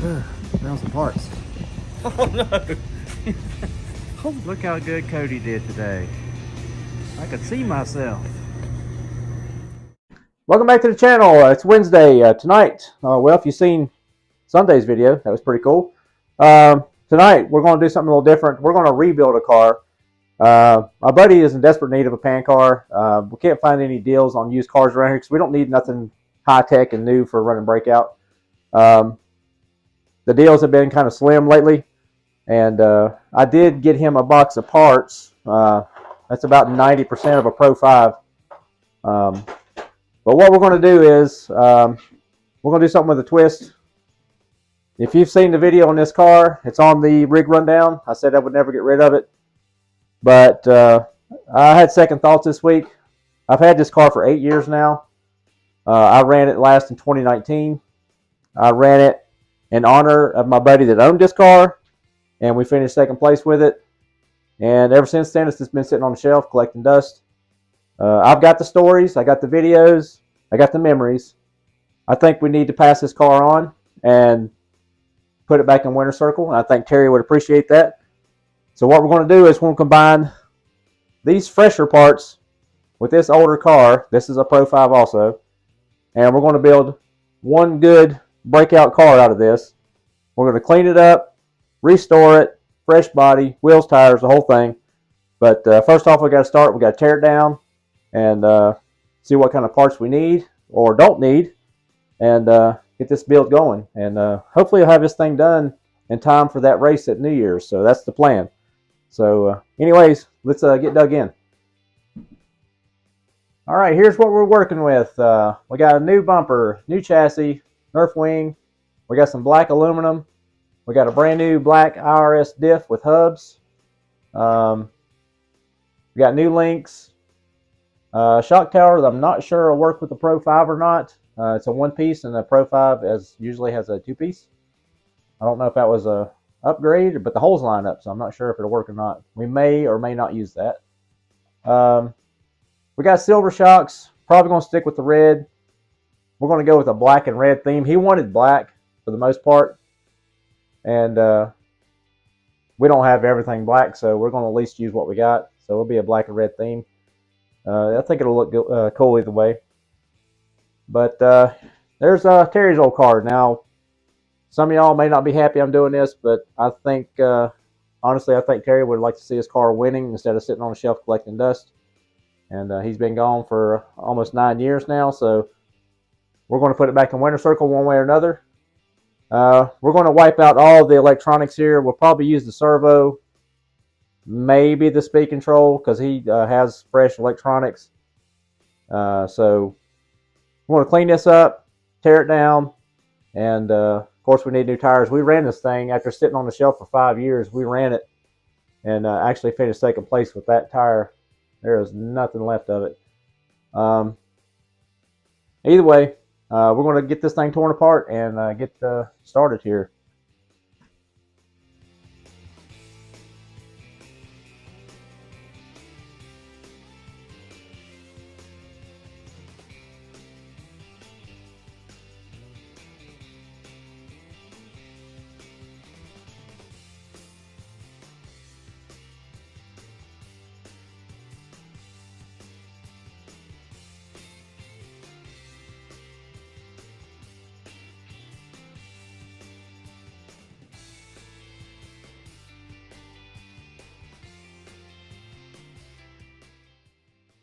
Found some parts. Oh no! Oh, look how good Cody did today. I could see myself. Welcome back to the channel. It's Wednesday tonight. Well, if you've seen Sunday's video, that was pretty cool. Tonight we're going to do something a little different. We're going to rebuild a car. My buddy is in desperate need of a pan car. We can't find any deals on used cars around here because we don't need nothing high tech and new for running Breakout. The deals have been kind of slim lately. And I did get him a box of parts. That's about 90% of a Pro 5. But what we're going to do is we're going to do something with a twist. If you've seen the video on this car, it's on the rig rundown. I said I would never get rid of it. But I had second thoughts this week. I've had this car for 8 years now. I ran it last in 2019. I ran it in honor of my buddy that owned this car. And we finished second place with it. And ever since then, it's just been sitting on the shelf collecting dust. I've got the stories. I got the videos. I got the memories. I think we need to pass this car on and put it back in winter circle. And I think Terry would appreciate that. So what we're going to do is we're going to combine these fresher parts with this older car. This is a Pro 5 also. And we're going to build one good Breakout car out of this. We're going to clean it up, restore it, fresh body, wheels, tires, the whole thing. But first off, we got to start. We got to tear it down and see what kind of parts we need or don't need, and get this build going. And hopefully, I'll have this thing done in time for that race at New Year's. So that's the plan. So, anyways, let's get dug in. All right, here's what we're working with. We got a new bumper, new chassis, Nerf wing. We got some black aluminum. We got a brand new black IRS Diff with hubs. We got new links. Shock tower that I'm not sure will work with the Pro 5 or not. It's a one piece, and the Pro 5 usually has a two piece. I don't know if that was a upgrade, but the holes line up, so I'm not sure if it'll work or not. We may or may not use that. We got silver shocks. Probably going to stick with the red. We're going to go with a black and red theme. He wanted black for the most part. And we don't have everything black, so we're going to at least use what we got. So it'll be a black and red theme. I think it'll look cool either way. But there's Terry's old car. Now, some of y'all may not be happy I'm doing this, but I think, honestly, I think Terry would like to see his car winning instead of sitting on the shelf collecting dust. And he's been gone for almost 9 years now, so we're going to put it back in winter circle one way or another. We're going to wipe out all the electronics here. We'll probably use the servo, maybe the speed control, because he has fresh electronics. So we're going to clean this up, tear it down, and of course we need new tires. We ran this thing after sitting on the shelf for 5 years. We ran it and actually finished second place with that tire. There is nothing left of it. Either way, we're going to get this thing torn apart and get started here.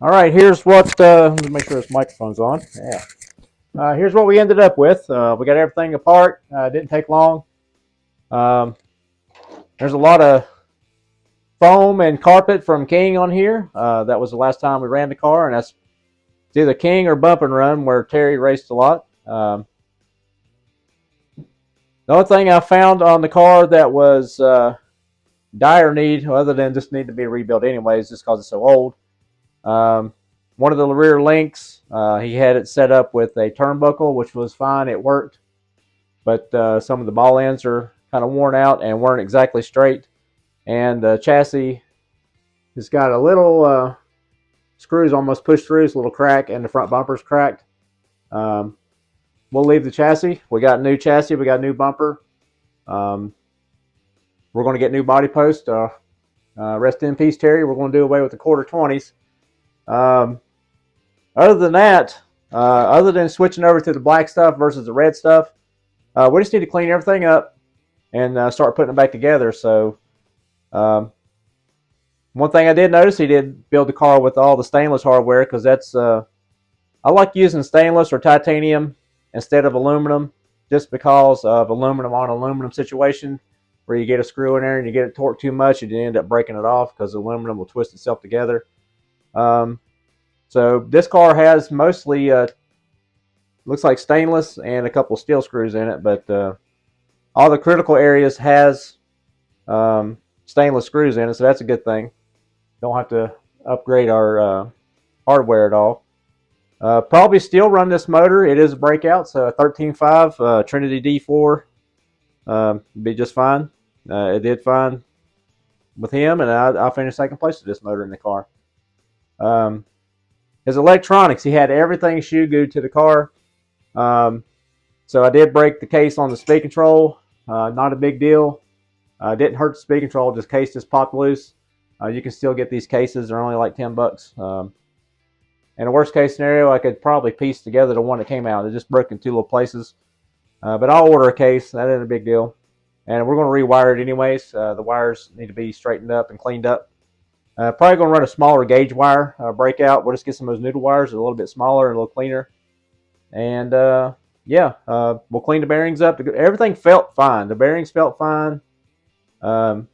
All right, here's what, let me make sure this microphone's on. Yeah. Here's what we ended up with. We got everything apart. It didn't take long. There's a lot of foam and carpet from King on here. That was the last time we ran the car, and that's either King or Bump and Run, where Terry raced a lot. The only thing I found on the car that was dire need, other than just need to be rebuilt anyways, just because it's so old, one of the rear links, he had it set up with a turnbuckle, which was fine. It worked. But some of the ball ends are kind of worn out and weren't exactly straight. And the chassis has got a little screws almost pushed through. It's a little crack, and the front bumper's cracked. We'll leave the chassis. We got a new chassis. We got a new bumper. We're going to get new body posts. Rest in peace, Terry. We're going to do away with the quarter 20s. Other than that, other than switching over to the black stuff versus the red stuff, we just need to clean everything up and start putting it back together. So one thing I did notice, he did build the car with all the stainless hardware, because that's I like using stainless or titanium instead of aluminum, just because of aluminum on aluminum situation, where you get a screw in there and you get it torqued too much and you end up breaking it off because aluminum will twist itself together. So this car has mostly looks like stainless and a couple steel screws in it, but all the critical areas has stainless screws in it, so that's a good thing. Don't have to upgrade our hardware at all. Probably still run this motor. It is a Breakout, so a 13.5 Trinity D4 be just fine. It did fine with him, and I finished second place with this motor in the car. His electronics, he had everything shoe glued to the car. So I did break the case on the speed control. Not a big deal. Didn't hurt the speed control, just case just popped loose. You can still get these cases. They're only like $10. In a worst case scenario, I could probably piece together the one that came out. It just broke in two little places. But I'll order a case. That isn't a big deal. And we're going to rewire it anyways. The wires need to be straightened up and cleaned up. Probably going to run a smaller gauge wire Breakout. We'll just get some of those noodle wires, a little bit smaller and a little cleaner. And yeah, we'll clean the bearings up. Everything felt fine. The bearings felt fine. The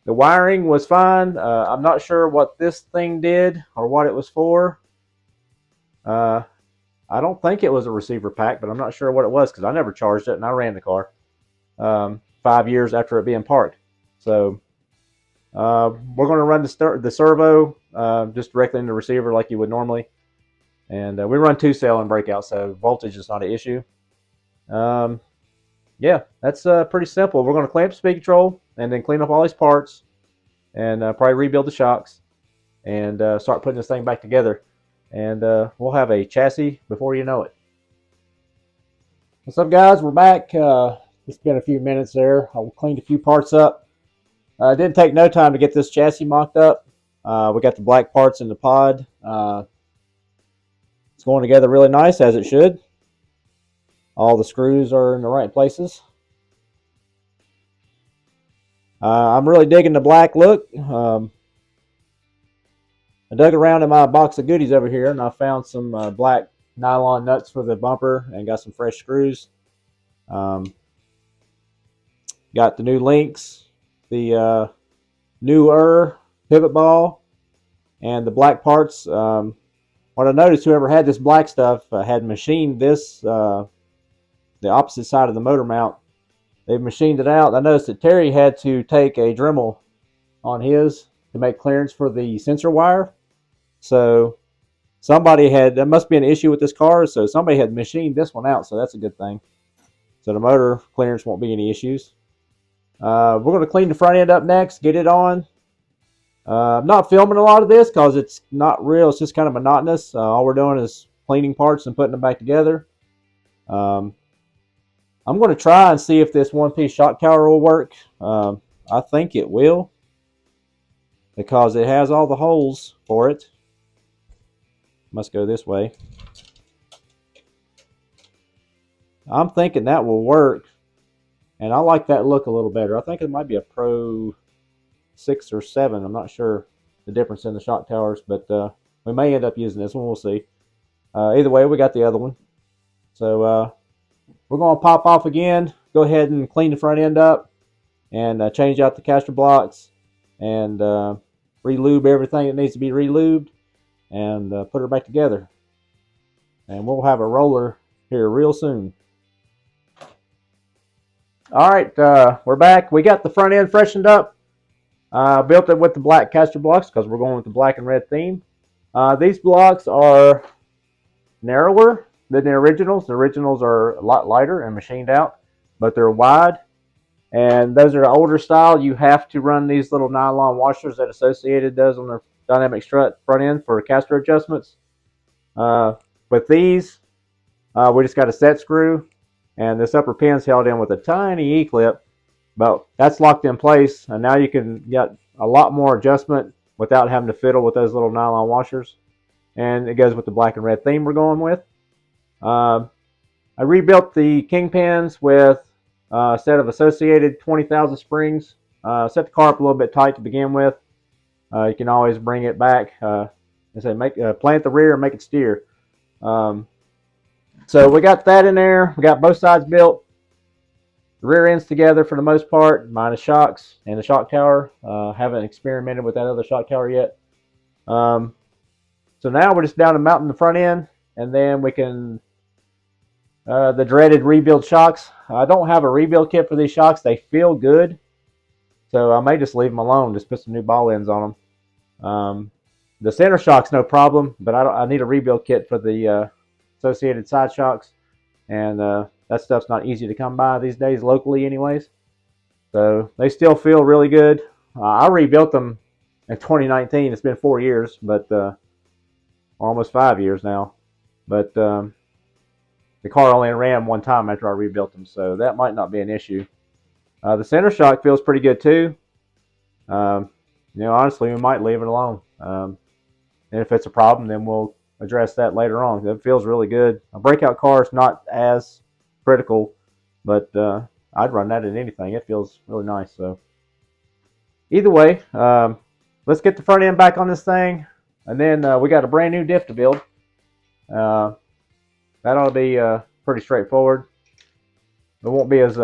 wiring was fine. I'm not sure what this thing did or what it was for. I don't think it was a receiver pack, but I'm not sure what it was, because I never charged it and I ran the car 5 years after it being parked. So we're going to run the servo just directly in the receiver like you would normally. And we run 2-cell in Breakout, so voltage is not an issue. Yeah, that's pretty simple. We're going to clean up the speed control and then clean up all these parts and probably rebuild the shocks and start putting this thing back together. And we'll have a chassis before you know it. What's up, guys? We're back. It's been a few minutes there. I cleaned a few parts up. It didn't take no time to get this chassis mocked up. We got the black parts in the pod. It's going together really nice, as it should. All the screws are in the right places. I'm really digging the black look. I dug around in my box of goodies over here, and I found some black nylon nuts for the bumper and got some fresh screws. Got the new links, the newer pivot ball, and the black parts. What I noticed, whoever had this black stuff had machined this, the opposite side of the motor mount. They've machined it out. I noticed that Terry had to take a Dremel on his to make clearance for the sensor wire. So somebody had, that must be an issue with this car, so somebody had machined this one out, so that's a good thing. So the motor clearance won't be any issues. We're going to clean the front end up next, get it on. I'm not filming a lot of this because it's not real, it's just kind of monotonous. All we're doing is cleaning parts and putting them back together. I'm going to try and see if this one-piece shock tower will work. I think it will, because it has all the holes for it. Must go this way. I'm thinking that will work, and I like that look a little better. I think it might be a Pro 6 or 7. I'm not sure the difference in the shock towers, but we may end up using this one. We'll see. Either way, we got the other one. So we're going to pop off again, go ahead and clean the front end up, and change out the caster blocks, and re-lube everything that needs to be re-lubed, and put her back together. And we'll have a roller here real soon. Alright, we're back. We got the front end freshened up. Built it with the black caster blocks because we're going with the black and red theme. These blocks are narrower than the originals. The originals are a lot lighter and machined out, but they're wide. And those are older style. You have to run these little nylon washers that Associated does on their dynamic strut front end for caster adjustments. With these, we just got a set screw, and this upper pin's held in with a tiny E-clip. But that's locked in place, and now you can get a lot more adjustment without having to fiddle with those little nylon washers. And it goes with the black and red theme we're going with. I rebuilt the kingpins with a set of associated 20,000 springs. Set the car up a little bit tight to begin with. You can always bring it back. Plant the rear and make it steer. So we got that in there. We got both sides built. The rear ends together for the most part, minus shocks and the shock tower. Haven't experimented with that other shock tower yet. So now we're just down to mounting the front end, and then we can, the dreaded rebuild shocks. I don't have a rebuild kit for these shocks. They feel good, so I may just leave them alone, just put some new ball ends on them. The center shock's no problem, but I need a rebuild kit for the associated side shocks, and that stuff's not easy to come by these days, locally anyways. So they still feel really good. I rebuilt them in 2019. It's been 4 years, but almost 5 years now. But the car only ran one time after I rebuilt them, so that might not be an issue. The center shock feels pretty good too. Honestly, we might leave it alone. And if it's a problem, then we'll address that later on. It feels really good. A Breakout car is not as critical, but I'd run that in anything. It feels really nice. So either way, let's get the front end back on this thing, and then we got a brand new diff to build. That ought to be pretty straightforward. We won't be as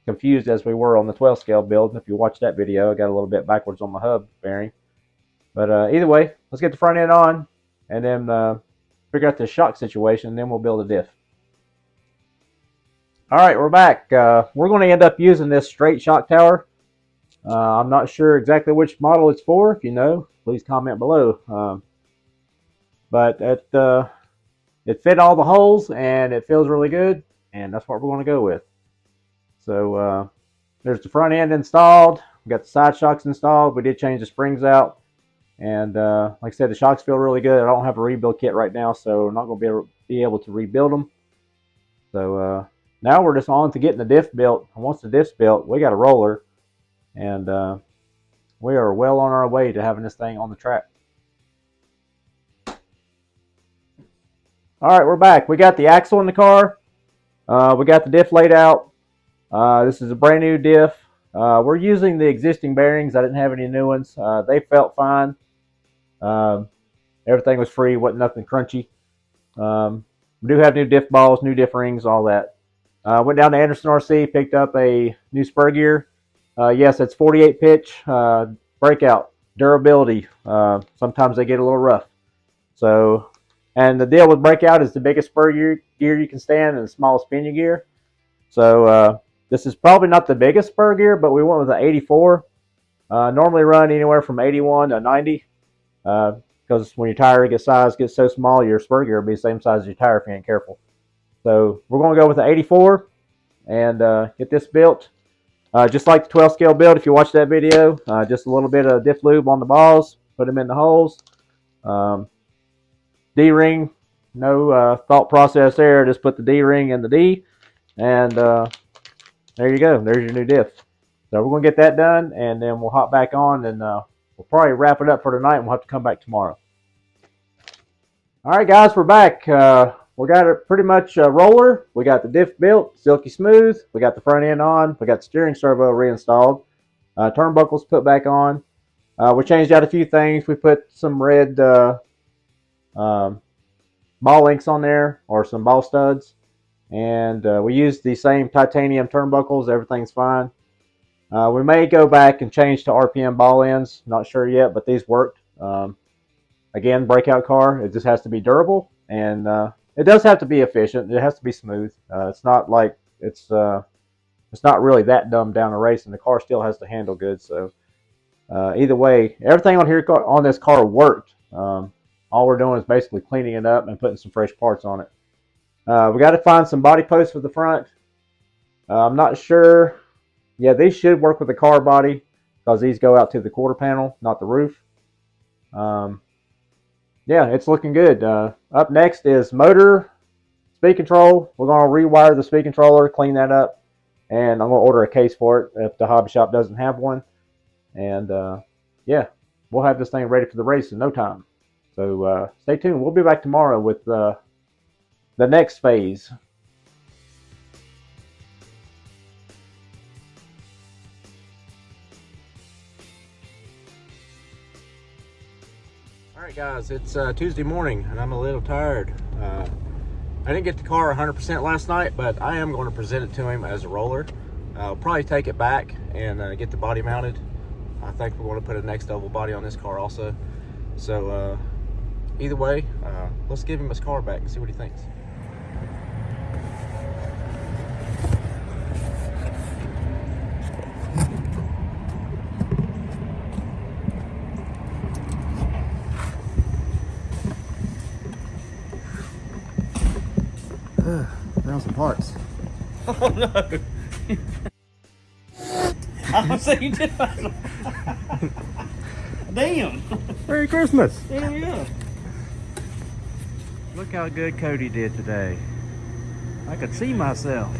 confused as we were on the 12 scale build. If you watch that video, I got a little bit backwards on my hub bearing. But either way, let's get the front end on, and then figure out the shock situation, and then we'll build a diff. All right, we're back. We're going to end up using this straight shock tower. I'm not sure exactly which model it's for. If you know, please comment below. But it fit all the holes, and it feels really good, and that's what we're going to go with. So there's the front end installed. We got the side shocks installed. We did change the springs out. And like I said, the shocks feel really good. I don't have a rebuild kit right now, so I'm not going to be able to rebuild them. So now we're just on to getting the diff built. And once the diff's built, we got a roller. And we are well on our way to having this thing on the track. All right, we're back. We got the axle in the car. We got the diff laid out. This is a brand new diff. We're using the existing bearings. I didn't have any new ones. They felt fine. Everything was free. Wasn't nothing crunchy. We do have new diff balls, new diff rings, all that. Went down to Anderson RC, picked up a new spur gear. Yes, it's 48 pitch. Breakout. Durability. Sometimes they get a little rough. So, and the deal with Breakout is the biggest spur gear you can stand and the smallest pinion gear. So this is probably not the biggest spur gear, but we went with the 84. Normally run anywhere from 81 to 90. Because when your tire gets so small, your spur gear will be the same size as your tire if you ain't careful. So we're going to go with the 84 and get this built. Just like the 12 scale build, if you watch that video, just a little bit of diff lube on the balls, put them in the holes. D-ring, no thought process there, just put the D-ring in the D, and there you go, there's your new diff. So we're going to get that done, and then we'll hop back on, and we'll probably wrap it up for tonight, and we'll have to come back tomorrow. All right, guys, we're back. We got it pretty much roller. We got the diff built, silky smooth. We got the front end on. We got the steering servo reinstalled. Turnbuckles put back on. We changed out a few things. We put some red ball links on there, or some ball studs. And we used the same titanium turnbuckles. Everything's fine. We may go back and change to RPM ball ends. Not sure yet, but these worked. Again, Breakout car. It just has to be durable, and it does have to be efficient. It has to be smooth. It's not like it's not really that dumbed down a race, and the car still has to handle good. So either way, everything on here on this car worked. All we're doing is basically cleaning it up and putting some fresh parts on it. We got to find some body posts for the front. I'm not sure. Yeah, these should work with the car body because these go out to the quarter panel, not the roof. Yeah, it's looking good. Up next is motor, speed control. We're going to rewire the speed controller, clean that up. and I'm going to order a case for it if the hobby shop doesn't have one. And yeah, we'll have this thing ready for the race in no time. So stay tuned. We'll be back tomorrow with the next phase. Alright guys, it's Tuesday morning and I'm a little tired. I didn't get the car 100% last night, but I am going to present it to him as a roller. I'll probably take it back and get the body mounted. I think we're going to put a next level body on this car also. So either way, let's give him his car back and see what he thinks. Found some parts. Oh no! I'm saying, damn! Merry Christmas! Hell yeah! Look how good Cody did today. I could see myself.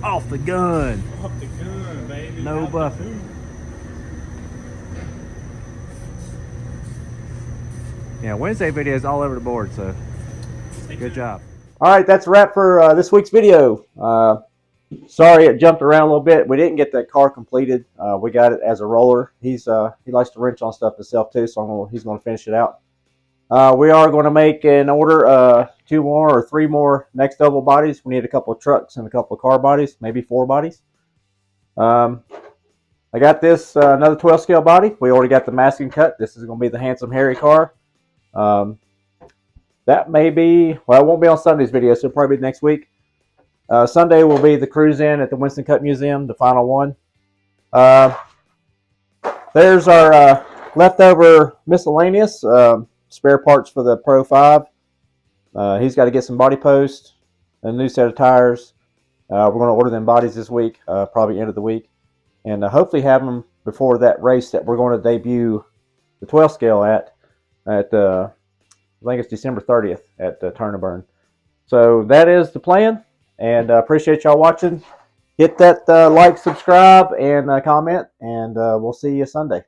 Off the gun. Off the gun, baby. No buffing. Yeah, Wednesday videos all over the board, so good job. All right, that's a wrap for this week's video. Sorry it jumped around a little bit. We didn't get that car completed. We got it as a roller. He likes to wrench on stuff himself too, so he's going to finish it out. We are going to make an order 2 more or 3 more next level bodies. We need a couple of trucks and a couple of car bodies, maybe 4 bodies. I got this another 12 scale body. We already got the masking cut. This is going to be the Handsome Harry car. That may be, well, it won't be on Sunday's video, so it'll probably be next week. Sunday will be the cruise in at the Winston Cup Museum, the final one. There's our leftover miscellaneous spare parts for the Pro 5. He's got to get some body posts, a new set of tires. We're going to order them bodies this week, probably end of the week, and hopefully have them before that race that we're going to debut the 12 scale at I think it's December 30th at Turn and Burn. So that is the plan, and I appreciate y'all watching. Hit that like, subscribe, and comment, and we'll see you Sunday.